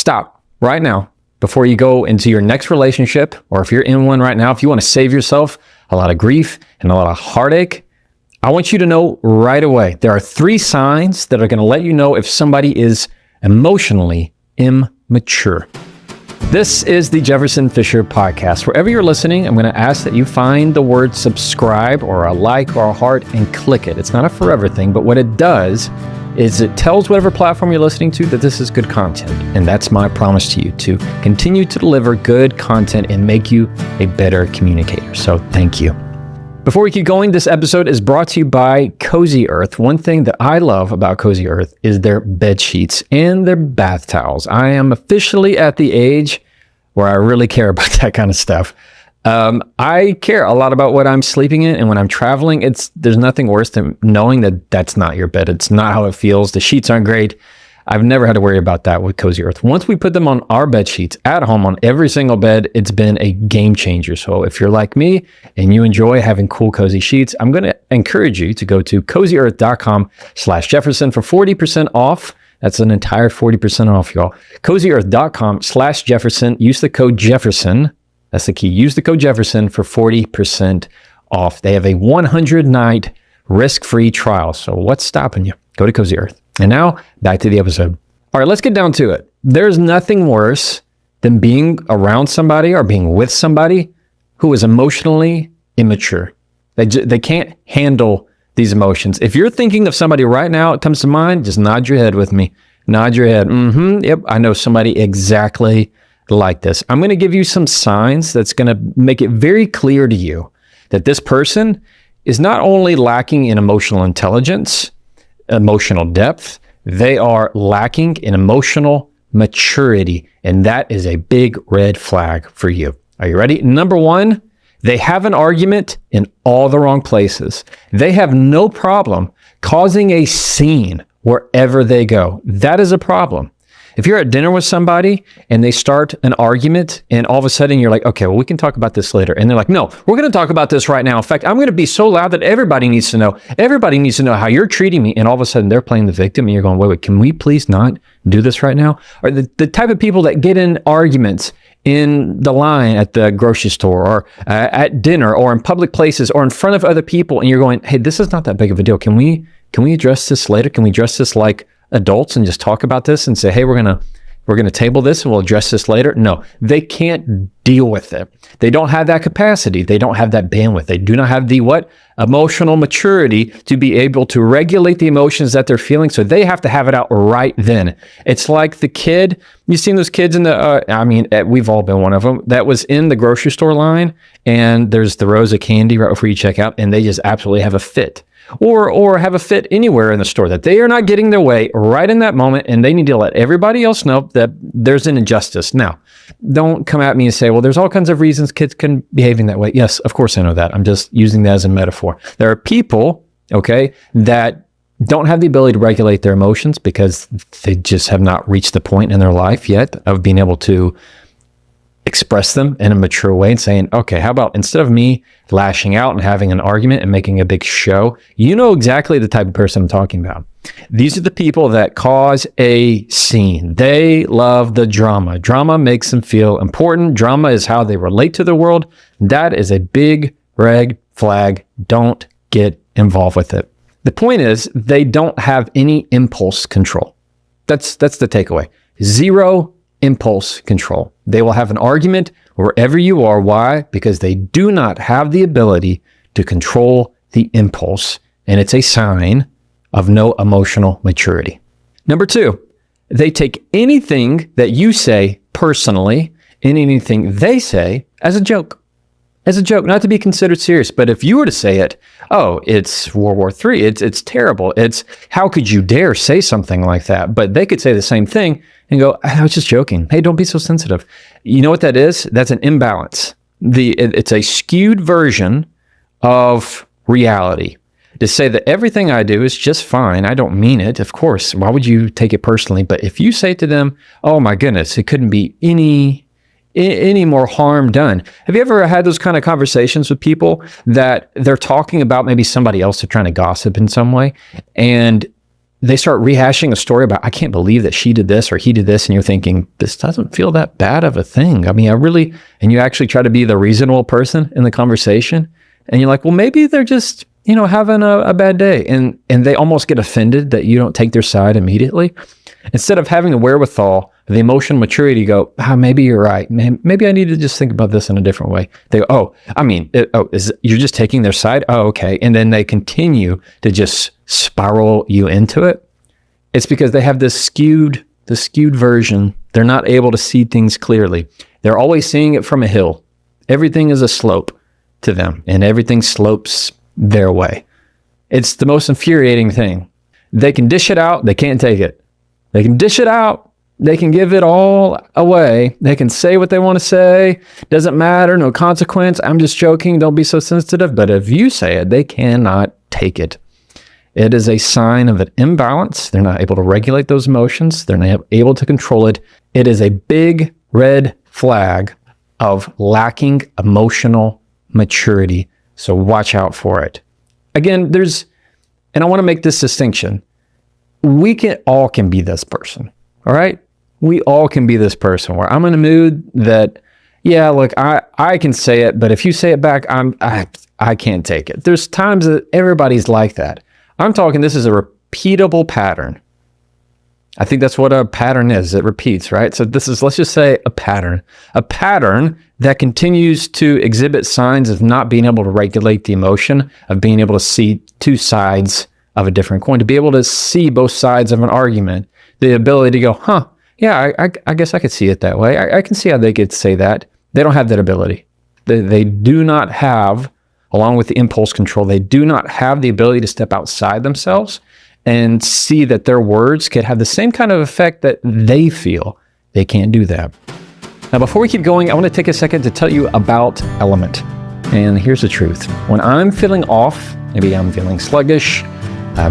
stop right now before you go into your next relationship, or if you're in one right now, if you want to save yourself a lot of grief and a lot of heartache, I want you to know right away, there are 3 signs that are going to let you know if somebody is emotionally immature. This is the Jefferson Fisher podcast. Wherever you're listening, I'm going to ask that you find the word subscribe or a like or a heart and click it. It's not a forever thing, but what it does is it tells whatever platform you're listening to that this is good content. And that's my promise to you, to continue to deliver good content and make you a better communicator. So thank you. Before we keep going, this episode is brought to you by Cozy Earth. One thing that I love about Cozy Earth is their bed sheets and their bath towels. I am officially at the age where I really care about that kind of stuff. I care a lot about what I'm sleeping in, and when I'm traveling, there's nothing worse than knowing that that's not your bed. It's not how it feels. The sheets aren't great. I've never had to worry about that with Cozy Earth. Once we put them on our bed sheets at home on every single bed, it's been a game changer. So if you're like me and you enjoy having cool, cozy sheets, I'm going to encourage you to go to cozyearth.com/Jefferson for 40% off. That's an entire 40% off, y'all. cozyearth.com/Jefferson. Use the code Jefferson. That's the key. Use the code Jefferson for 40% off. They have a 100-night risk-free trial. So what's stopping you? Go to Cozy Earth. And now, back to the episode. All right, let's get down to it. There's nothing worse than being around somebody or being with somebody who is emotionally immature. They can't handle these emotions. If you're thinking of somebody right now, it comes to mind, just nod your head with me. Nod your head. Yep, I know somebody exactly like this. I'm going to give you some signs that's going to make it very clear to you that this person is not only lacking in emotional intelligence, emotional depth, they are lacking in emotional maturity. And that is a big red flag for you. Are you ready? Number 1, they have an argument in all the wrong places. They have no problem causing a scene wherever they go. That is a problem. If you're at dinner with somebody and they start an argument and all of a sudden you're like, okay, well, we can talk about this later. And they're like, no, we're going to talk about this right now. In fact, I'm going to be so loud that everybody needs to know. Everybody needs to know how you're treating me. And all of a sudden they're playing the victim and you're going, wait, can we please not do this right now? Or the type of people that get in arguments in the line at the grocery store or at dinner or in public places or in front of other people. And you're going, hey, this is not that big of a deal. Can we address this later? Can we address this like adults and just talk about this and say, hey, we're gonna table this and we'll address this later? No, they can't deal with it. They don't have that capacity. They don't have that bandwidth. They do not have the emotional maturity to be able to regulate the emotions that they're feeling. So they have to have it out right then. It's like the kid, you've seen those kids in we've all been one of them, that was in the grocery store line and there's the rows of candy right before you check out and they just absolutely have a fit. Or have a fit anywhere in the store that they are not getting their way right in that moment and they need to let everybody else know that there's an injustice. Now, don't come at me and say, well, there's all kinds of reasons kids can behave in that way. Yes, of course I know that. I'm just using that as a metaphor. There are people, okay, that don't have the ability to regulate their emotions because they just have not reached the point in their life yet of being able to express them in a mature way and saying, okay, how about instead of me lashing out and having an argument and making a big show, you know exactly the type of person I'm talking about. These are the people that cause a scene. They love the drama. Drama makes them feel important. Drama is how they relate to the world. That is a big red flag. Don't get involved with it. The point is they don't have any impulse control. That's the takeaway. Zero impulse control. They will have an argument wherever you are. Why? Because they do not have the ability to control the impulse, and it's a sign of no emotional maturity. Number 2, they take anything that you say personally and anything they say as a joke. As a joke, not to be considered serious. But if you were to say it, oh, it's World War III, it's terrible. It's how could you dare say something like that? But they could say the same thing and go, I was just joking. Hey, don't be so sensitive. You know what that is? That's an imbalance. It's a skewed version of reality. To say that everything I do is just fine, I don't mean it, of course. Why would you take it personally? But if you say to them, oh my goodness, it couldn't be any more harm done. Have you ever had those kind of conversations with people that they're talking about maybe somebody else, they're trying to gossip in some way, and they start rehashing a story about, I can't believe that she did this or he did this. And you're thinking, this doesn't feel that bad of a thing. I mean, and you actually try to be the reasonable person in the conversation. And you're like, well, maybe they're just, having a bad day. And they almost get offended that you don't take their side immediately. Instead of having the wherewithal, the emotional maturity, go, maybe you're right. Maybe I need to just think about this in a different way. They go, you're just taking their side? Oh, okay. And then they continue to just spiral you into it. It's because they have the skewed version. They're not able to see things clearly. They're always seeing it from a hill. Everything is a slope to them, and everything slopes their way. It's the most infuriating thing. They can dish it out. They can't take it. They can dish it out. They can give it all away. They can say what they want to say. Doesn't matter. No consequence. I'm just joking. Don't be so sensitive. But if you say it, they cannot take it. It is a sign of an imbalance. They're not able to regulate those emotions. They're not able to control it. It is a big red flag of lacking emotional maturity. So watch out for it. Again, and I want to make this distinction. We all can be this person. All right. We all can be this person where I'm in a mood that, yeah, look, I can say it, but if you say it back, I can't take it. There's times that everybody's like that. I'm talking, this is a repeatable pattern. I think that's what a pattern is. It repeats, right? So this is, let's just say, a pattern that continues to exhibit signs of not being able to regulate the emotion, of being able to see two sides of a different coin, to be able to see both sides of an argument, the ability to go, yeah, I guess I could see it that way. I can see how they could say that. They don't have that ability. They do not have, along with the impulse control, they do not have the ability to step outside themselves and see that their words could have the same kind of effect that they feel. They can't do that. Now, before we keep going, I want to take a second to tell you about Element. And here's the truth. When I'm feeling off, maybe I'm feeling sluggish,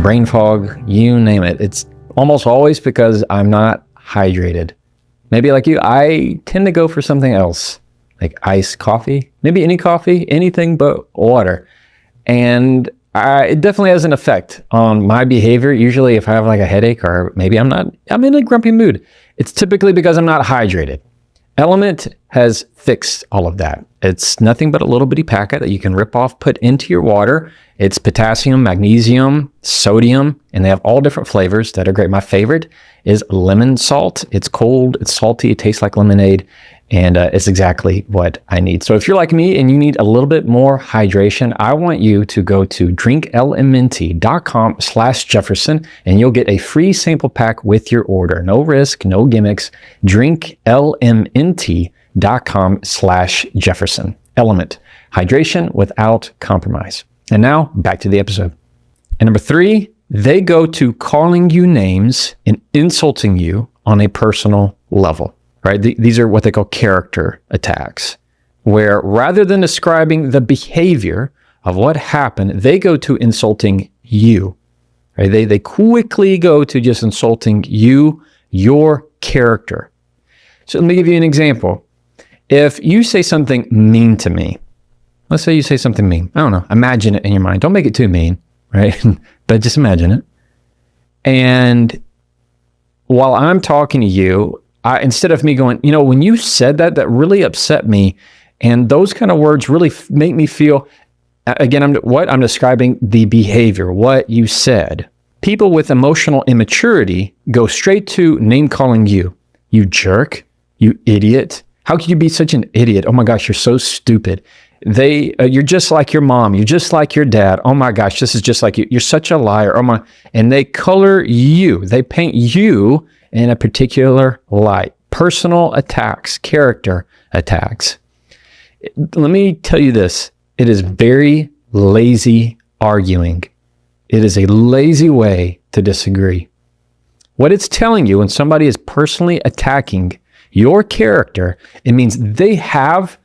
brain fog, you name it, it's almost always because I'm not hydrated. Maybe like you, I tend to go for something else, like iced coffee, maybe any coffee, anything but water. And it definitely has an effect on my behavior. Usually if I have like a headache or maybe I'm in a grumpy mood, it's typically because I'm not hydrated. Element has fixed all of that. It's nothing but a little bitty packet that you can rip off, put into your water. It's potassium, magnesium, sodium, and they have all different flavors that are great. My favorite is lemon salt. It's cold, it's salty, it tastes like lemonade, and it's exactly what I need. So if you're like me and you need a little bit more hydration, I want you to go to drinklmnt.com/Jefferson and you'll get a free sample pack with your order. No risk, no gimmicks. drinklmnt.com/Jefferson. Element, hydration without compromise. And now back to the episode. And number 3, they go to calling you names and insulting you on a personal level. Right? These are what they call character attacks, where rather than describing the behavior of what happened, they go to insulting you. Right? They quickly go to just insulting you, your character. So let me give you an example. If you say something mean to me, let's say you say something mean. I don't know. Imagine it in your mind. Don't make it too mean, right? But just imagine it. And while I'm talking to you, instead of me going, when you said that really upset me. And those kind of words really make me feel, again, I'm describing the behavior, what you said. People with emotional immaturity go straight to name calling you. You jerk, you idiot. How could you be such an idiot? Oh my gosh, you're so stupid. You're just like your mom. You're just like your dad. Oh my gosh, this is just like you. You're such a liar. And they color you. They paint you in a particular light. Personal attacks, character attacks. Let me tell you this. It is very lazy arguing. It is a lazy way to disagree. What it's telling you when somebody is personally attacking your character, it means they have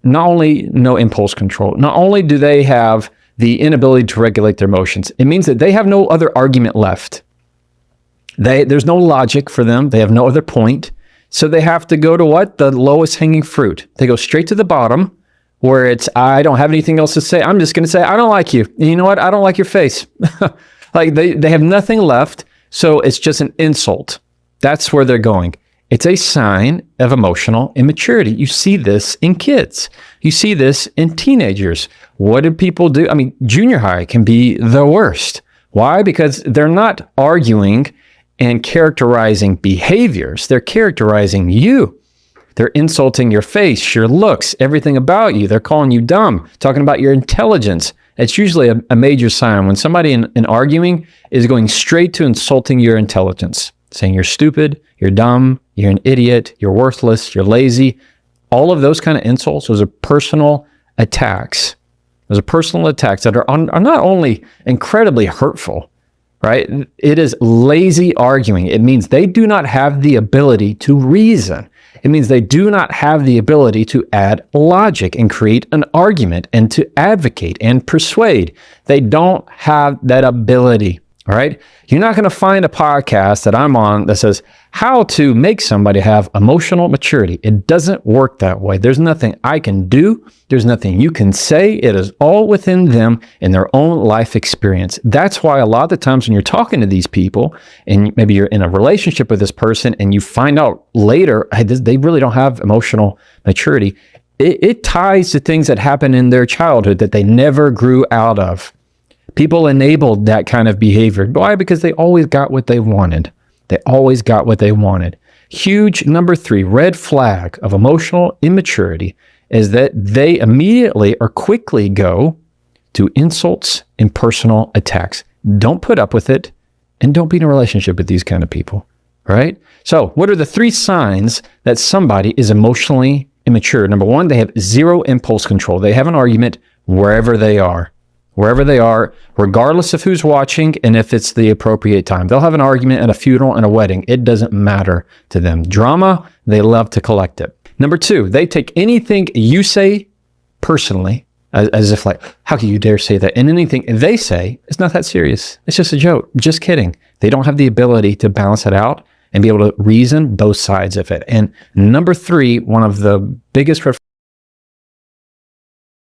not only no impulse control, not only do they have the inability to regulate their emotions, it means that they have no other argument left. There's no logic for them. They have no other point. So they have to go to what? The lowest hanging fruit. They go straight to the bottom where it's, I don't have anything else to say. I'm just going to say, I don't like you. And you know what? I don't like your face. Like they have nothing left. So it's just an insult. That's where they're going. It's a sign of emotional immaturity. You see this in kids. You see this in teenagers. What do people do? I mean, junior high can be the worst. Why? Because they're not arguing and characterizing behaviors. They're characterizing you. They're insulting your face, your looks, everything about you. They're calling you dumb, talking about your intelligence. It's usually a major sign when somebody in arguing is going straight to insulting your intelligence, saying you're stupid, you're dumb, you're an idiot, you're worthless, you're lazy. All of those kind of insults, those are personal attacks. Those are personal attacks that are not only incredibly hurtful, right? It is lazy arguing. It means they do not have the ability to reason. It means they do not have the ability to add logic and create an argument and to advocate and persuade. They don't have that ability. All right. You're not going to find a podcast that I'm on that says how to make somebody have emotional maturity. It doesn't work that way. There's nothing I can do. There's nothing you can say. It is all within them and their own life experience. That's why a lot of the times when you're talking to these people and maybe you're in a relationship with this person and you find out later they really don't have emotional maturity, it ties to things that happened in their childhood that they never grew out of. People enabled that kind of behavior. Why? Because they always got what they wanted. They always got what they wanted. Huge number 3 red flag of emotional immaturity is that they immediately or quickly go to insults and personal attacks. Don't put up with it and don't be in a relationship with these kind of people. All right? So what are the 3 signs that somebody is emotionally immature? Number 1, they have zero impulse control. They have an argument wherever they are. Wherever they are, regardless of who's watching and if it's the appropriate time. They'll have an argument at a funeral and a wedding. It doesn't matter to them. Drama, they love to collect it. Number 2, they take anything you say personally, as if like, how can you dare say that? And anything they say is not that serious. It's just a joke. Just kidding. They don't have the ability to balance it out and be able to reason both sides of it. And number 3, one of the biggest